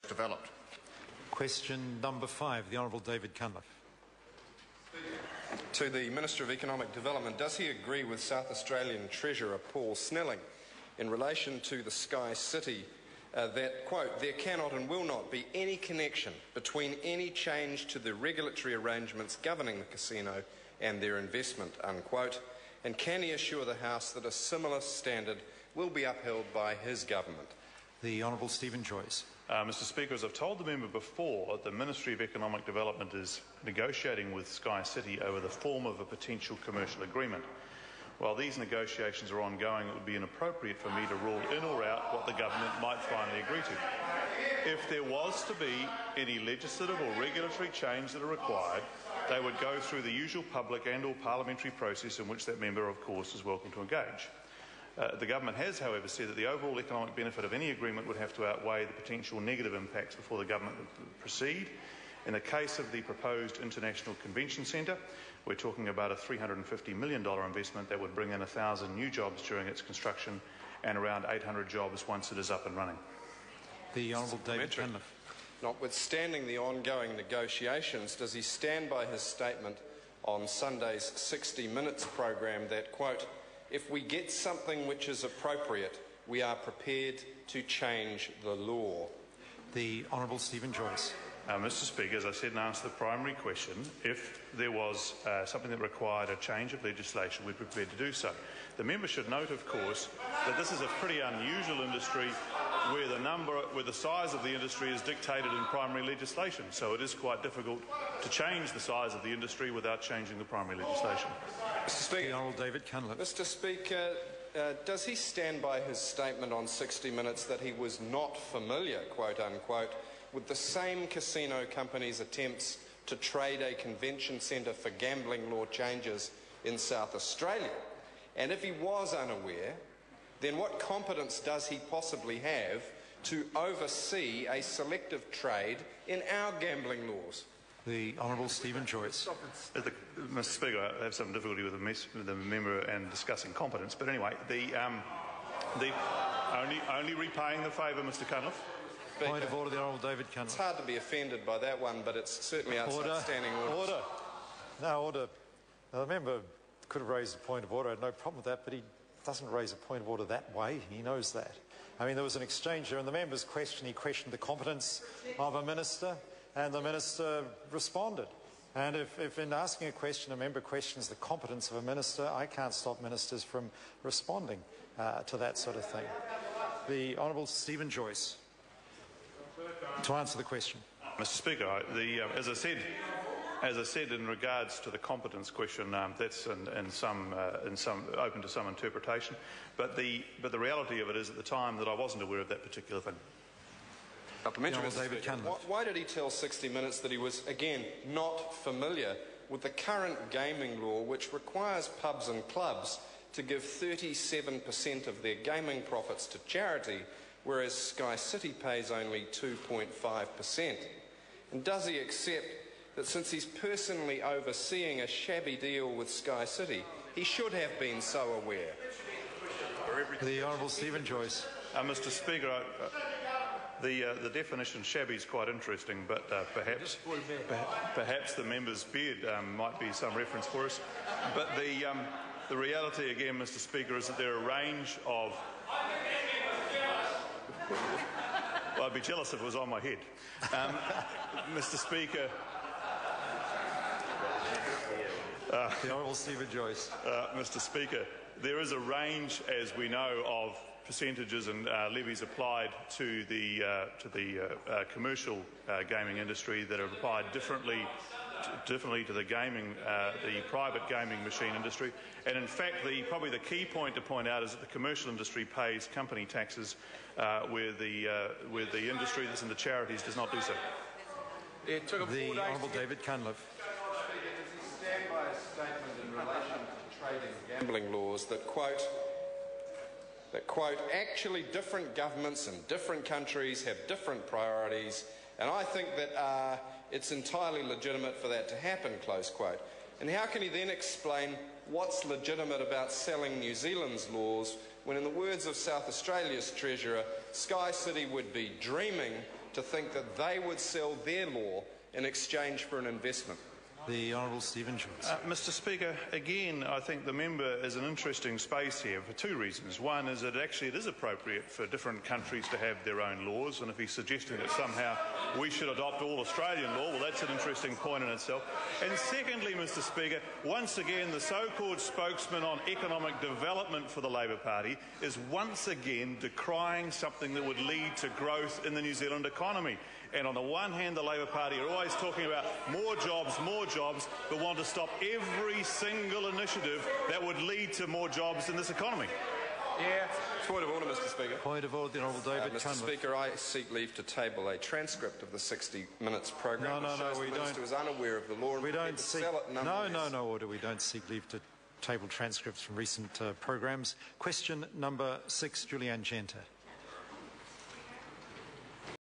developed. Question number 5, the Honourable David Cunliffe. To the Minister of Economic Development, does he agree with South Australian Treasurer Paul Snelling in relation to the SkyCity that, quote, there cannot and will not be any connection between any change to the regulatory arrangements governing the casino and their investment, unquote, and can he assure the House that a similar standard will be upheld by his government? The Honourable Stephen Joyce. Mr Speaker, as I've told the member before, the Ministry of Economic Development is negotiating with SkyCity over the form of a potential commercial agreement. While these negotiations are ongoing, it would be inappropriate for me to rule in or out what the government might finally agree to. If there was to be any legislative or regulatory change that are required, they would go through the usual public and or parliamentary process in which that member, of course, is welcome to engage. The government has, however, said that the overall economic benefit of any agreement would have to outweigh the potential negative impacts before the government would proceed. In the case of the proposed International Convention Centre, we're talking about a $350 million investment that would bring in 1,000 new jobs during its construction and around 800 jobs once it is up and running. The Honourable David Cunliffe. Notwithstanding the ongoing negotiations, does he stand by his statement on Sunday's 60 Minutes programme that, quote, if we get something which is appropriate, we are prepared to change the law? The Honourable Stephen Joyce. Mr Speaker, as I said in answer to the primary question, if there was something that required a change of legislation, we're prepared to do so. The member should note, of course, that this is a pretty unusual industry where the size of the industry is dictated in primary legislation, so it is quite difficult to change the size of the industry without changing the primary legislation. Mr Speaker, the Honourable David Cunliffe. Mr Speaker, does he stand by his statement on 60 Minutes that he was not familiar, quote unquote, with the same casino company's attempts to trade a convention centre for gambling law changes in South Australia? And if he was unaware, then what competence does he possibly have to oversee a selective trade in our gambling laws? The Honourable Stephen Joyce. Mr Speaker, I have some difficulty with the member and discussing competence, but anyway, only repaying the favour, Mr Cunliffe. Point of order, the Honourable David Cunliffe. It's hard to be offended by that one, but it's certainly outside standing orders. Order. No, order. Now, the member could have raised a point of order. I had no problem with that, but he doesn't raise a point of order that way. He knows that. I mean, there was an exchange there in the member's question. He questioned the competence of a minister, and the minister responded. And if in asking a question, a member questions the competence of a minister, I can't stop ministers from responding to that sort of thing. The Honourable Stephen Joyce. To answer the question. Mr Speaker, as I said in regards to the competence question, that's in some open to some interpretation. But the reality of it is, at the time, that I wasn't aware of that particular thing. Why did he tell 60 Minutes that he was, again, not familiar with the current gaming law, which requires pubs and clubs to give 37% of their gaming profits to charity, whereas SkyCity pays only 2.5%? And does he accept that since he's personally overseeing a shabby deal with SkyCity, he should have been so aware? The Honourable Stephen Joyce. Mr Speaker, the definition shabby is quite interesting, but perhaps the member's beard might be some reference for us. But the reality, again, Mr Speaker, is that there are a range of... Well, I'd be jealous if it was on my head. Mr Speaker... the Honourable Stephen Joyce. Mr Speaker, there is a range, as we know, of percentages and levies applied to the commercial gaming industry that are applied differently to the private gaming machine industry. And in fact, probably the key point to point out is that the commercial industry pays company taxes, where the industry that's in the charities does not do so. The Honourable David Cunliffe. Does he stand by a statement in relation to trading gambling laws that quote, actually different governments in different countries have different priorities, and I think that it's entirely legitimate for that to happen, close quote. And how can he then explain what's legitimate about selling New Zealand's laws when, in the words of South Australia's Treasurer, SkyCity would be dreaming to think that they would sell their law in exchange for an investment? The Honourable Stephen Schultz. Mr Speaker, again, I think the member is an interesting space here for two reasons. One is that actually it is appropriate for different countries to have their own laws, and if he's suggesting that somehow we should adopt all Australian law, well, that's an interesting point in itself. And secondly, Mr Speaker, once again, the so-called spokesman on economic development for the Labour Party is once again decrying something that would lead to growth in the New Zealand economy. And on the one hand, the Labour Party are always talking about more jobs, but want to stop every single initiative that would lead to more jobs in this economy. Yeah. Point of order, Mr Speaker. Point of order, the Honourable David Mr Cunliffe. Speaker, I seek leave to table a transcript of the 60 Minutes programme. No, the Minister was unaware of the law and we don't to seek. sell it No, order. We don't seek leave to table transcripts from recent programmes. Question number 6, Julianne Genter.